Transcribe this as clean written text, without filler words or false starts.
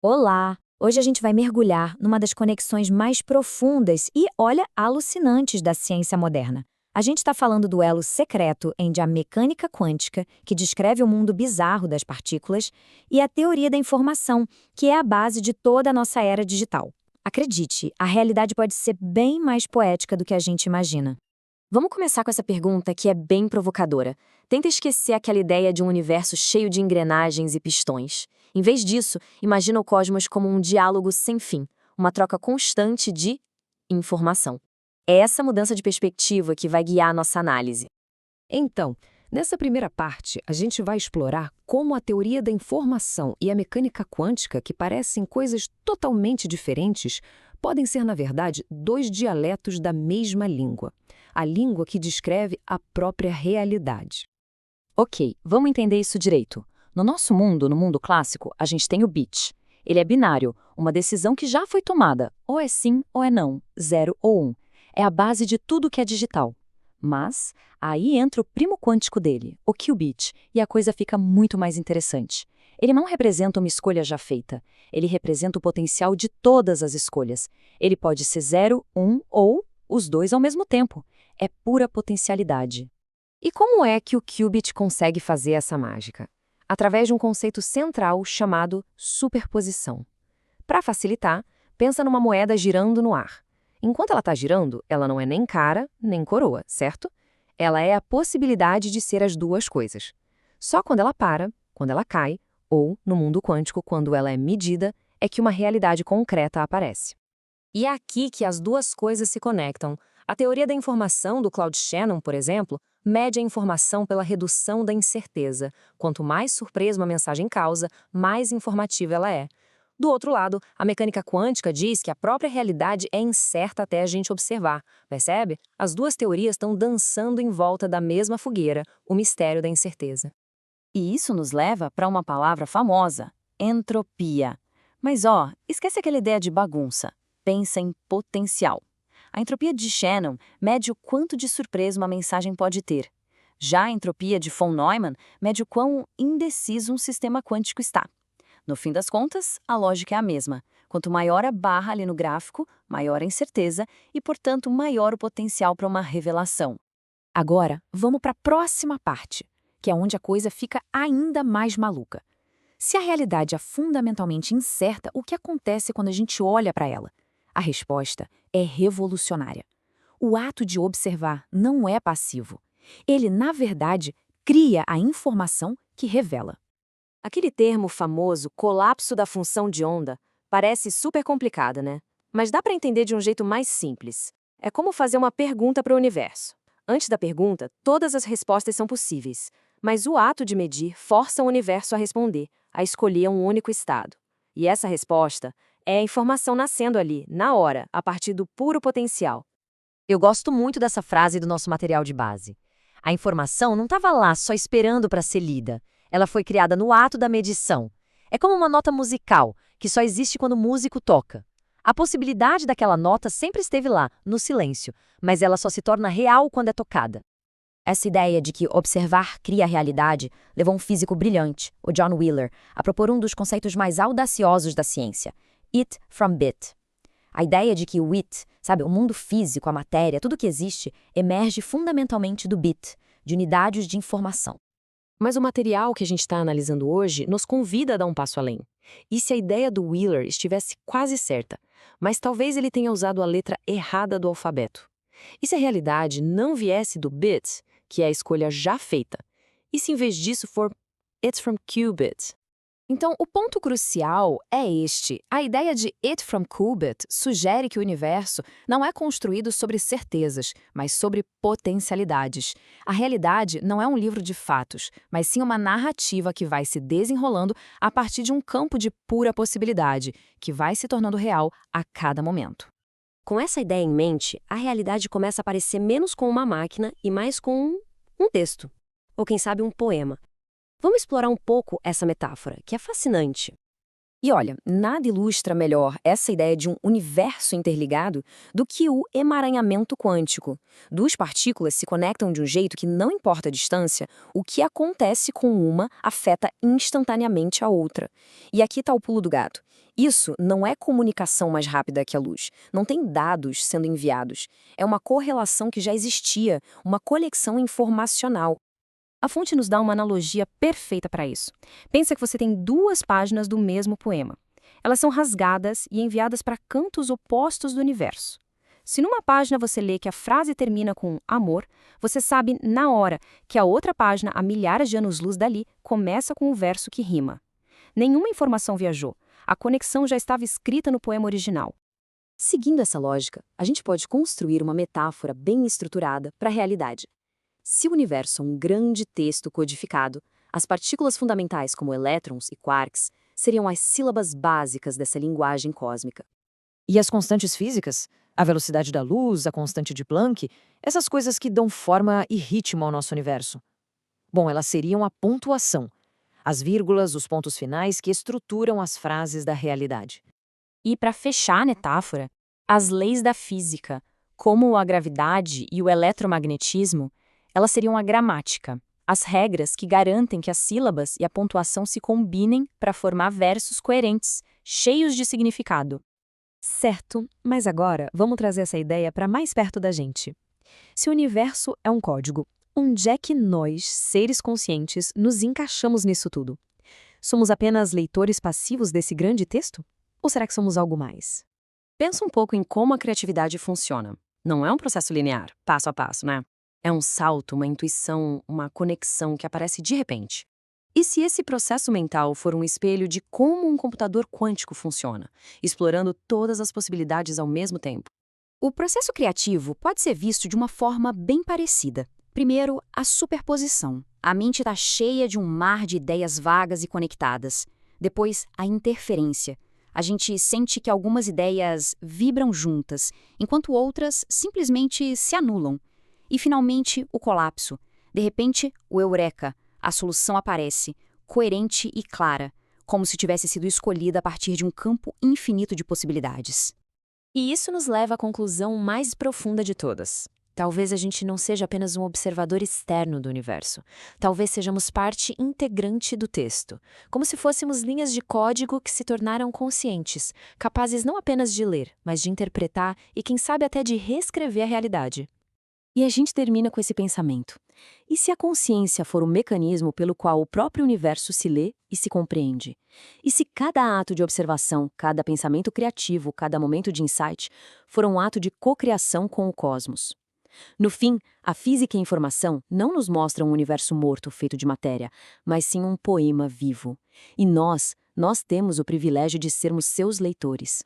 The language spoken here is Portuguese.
Olá! Hoje a gente vai mergulhar numa das conexões mais profundas e, olha, alucinantes da ciência moderna. A gente está falando do elo secreto entre a mecânica quântica, que descreve o mundo bizarro das partículas, e a teoria da informação, que é a base de toda a nossa era digital. Acredite, a realidade pode ser bem mais poética do que a gente imagina. Vamos começar com essa pergunta que é bem provocadora. Tenta esquecer aquela ideia de um universo cheio de engrenagens e pistões. Em vez disso, imagina o cosmos como um diálogo sem fim, uma troca constante de informação. É essa mudança de perspectiva que vai guiar a nossa análise. Então, nessa primeira parte, a gente vai explorar como a teoria da informação e a mecânica quântica, que parecem coisas totalmente diferentes, podem ser, na verdade, dois dialetos da mesma língua. A língua que descreve a própria realidade. Ok, vamos entender isso direito. No nosso mundo, no mundo clássico, a gente tem o bit. Ele é binário, uma decisão que já foi tomada, ou é sim ou é não, 0 ou 1. É a base de tudo que é digital. Mas aí entra o primo quântico dele, o qubit, e a coisa fica muito mais interessante. Ele não representa uma escolha já feita, ele representa o potencial de todas as escolhas. Ele pode ser 0, 1 ou os dois ao mesmo tempo. É pura potencialidade. E como é que o qubit consegue fazer essa mágica? Através de um conceito central chamado superposição. Para facilitar, pensa numa moeda girando no ar. Enquanto ela está girando, ela não é nem cara, nem coroa, certo? Ela é a possibilidade de ser as duas coisas. Só quando ela para, quando ela cai, ou, no mundo quântico, quando ela é medida, é que uma realidade concreta aparece. E é aqui que as duas coisas se conectam. A teoria da informação do Claude Shannon, por exemplo, mede a informação pela redução da incerteza. Quanto mais surpresa uma mensagem causa, mais informativa ela é. Do outro lado, a mecânica quântica diz que a própria realidade é incerta até a gente observar. Percebe? As duas teorias estão dançando em volta da mesma fogueira, o mistério da incerteza. E isso nos leva para uma palavra famosa, entropia. Mas esquece aquela ideia de bagunça. Pensa em potencial. A entropia de Shannon mede o quanto de surpresa uma mensagem pode ter. Já a entropia de von Neumann mede o quão indeciso um sistema quântico está. No fim das contas, a lógica é a mesma. Quanto maior a barra ali no gráfico, maior a incerteza e, portanto, maior o potencial para uma revelação. Agora, vamos para a próxima parte, que é onde a coisa fica ainda mais maluca. Se a realidade é fundamentalmente incerta, o que acontece quando a gente olha para ela? A resposta é revolucionária. O ato de observar não é passivo. Ele, na verdade, cria a informação que revela. Aquele termo famoso, colapso da função de onda, parece super complicado, né? Mas dá para entender de um jeito mais simples. É como fazer uma pergunta para o universo. Antes da pergunta, todas as respostas são possíveis, mas o ato de medir força o universo a responder, a escolher um único estado. E essa resposta é a informação nascendo ali, na hora, a partir do puro potencial. Eu gosto muito dessa frase do nosso material de base. A informação não estava lá só esperando para ser lida. Ela foi criada no ato da medição. É como uma nota musical, que só existe quando o músico toca. A possibilidade daquela nota sempre esteve lá, no silêncio, mas ela só se torna real quando é tocada. Essa ideia de que observar cria a realidade levou um físico brilhante, o John Wheeler, a propor um dos conceitos mais audaciosos da ciência, it from bit. A ideia de que o it, o mundo físico, a matéria, tudo que existe, emerge fundamentalmente do bit, de unidades de informação. Mas o material que a gente está analisando hoje nos convida a dar um passo além. E se a ideia do Wheeler estivesse quase certa, mas talvez ele tenha usado a letra errada do alfabeto? E se a realidade não viesse do bit, que é a escolha já feita? E se em vez disso for it's from qubit? Então, o ponto crucial é este. A ideia de it from qubit sugere que o universo não é construído sobre certezas, mas sobre potencialidades. A realidade não é um livro de fatos, mas sim uma narrativa que vai se desenrolando a partir de um campo de pura possibilidade, que vai se tornando real a cada momento. Com essa ideia em mente, a realidade começa a parecer menos com uma máquina e mais com um texto. Ou quem sabe um poema. Vamos explorar um pouco essa metáfora, que é fascinante. E olha, nada ilustra melhor essa ideia de um universo interligado do que o emaranhamento quântico. Duas partículas se conectam de um jeito que não importa a distância, o que acontece com uma afeta instantaneamente a outra. E aqui está o pulo do gato. Isso não é comunicação mais rápida que a luz. Não tem dados sendo enviados. É uma correlação que já existia, uma conexão informacional. A fonte nos dá uma analogia perfeita para isso. Pensa que você tem duas páginas do mesmo poema. Elas são rasgadas e enviadas para cantos opostos do universo. Se numa página você lê que a frase termina com amor, você sabe na hora que a outra página, a milhares de anos-luz dali, começa com o verso que rima. Nenhuma informação viajou. A conexão já estava escrita no poema original. Seguindo essa lógica, a gente pode construir uma metáfora bem estruturada para a realidade. Se o universo é um grande texto codificado, as partículas fundamentais como elétrons e quarks seriam as sílabas básicas dessa linguagem cósmica. E as constantes físicas? A velocidade da luz, a constante de Planck, essas coisas que dão forma e ritmo ao nosso universo. Bom, elas seriam a pontuação, as vírgulas, os pontos finais que estruturam as frases da realidade. E para fechar a metáfora, as leis da física, como a gravidade e o eletromagnetismo, elas seriam a gramática, as regras que garantem que as sílabas e a pontuação se combinem para formar versos coerentes, cheios de significado. Certo, mas agora vamos trazer essa ideia para mais perto da gente. Se o universo é um código, onde é que nós, seres conscientes, nos encaixamos nisso tudo? Somos apenas leitores passivos desse grande texto? Ou será que somos algo mais? Pensa um pouco em como a criatividade funciona. Não é um processo linear, passo a passo, né? É um salto, uma intuição, uma conexão que aparece de repente. E se esse processo mental for um espelho de como um computador quântico funciona, explorando todas as possibilidades ao mesmo tempo? O processo criativo pode ser visto de uma forma bem parecida. Primeiro, a superposição. A mente está cheia de um mar de ideias vagas e conectadas. Depois, a interferência. A gente sente que algumas ideias vibram juntas, enquanto outras simplesmente se anulam. E, finalmente, o colapso. De repente, o eureka. A solução aparece, coerente e clara, como se tivesse sido escolhida a partir de um campo infinito de possibilidades. E isso nos leva à conclusão mais profunda de todas. Talvez a gente não seja apenas um observador externo do universo. Talvez sejamos parte integrante do texto, como se fôssemos linhas de código que se tornaram conscientes, capazes não apenas de ler, mas de interpretar e, quem sabe, até de reescrever a realidade. E a gente termina com esse pensamento. E se a consciência for o mecanismo pelo qual o próprio universo se lê e se compreende? E se cada ato de observação, cada pensamento criativo, cada momento de insight for um ato de cocriação com o cosmos? No fim, a física e a informação não nos mostram um universo morto feito de matéria, mas sim um poema vivo. E nós temos o privilégio de sermos seus leitores.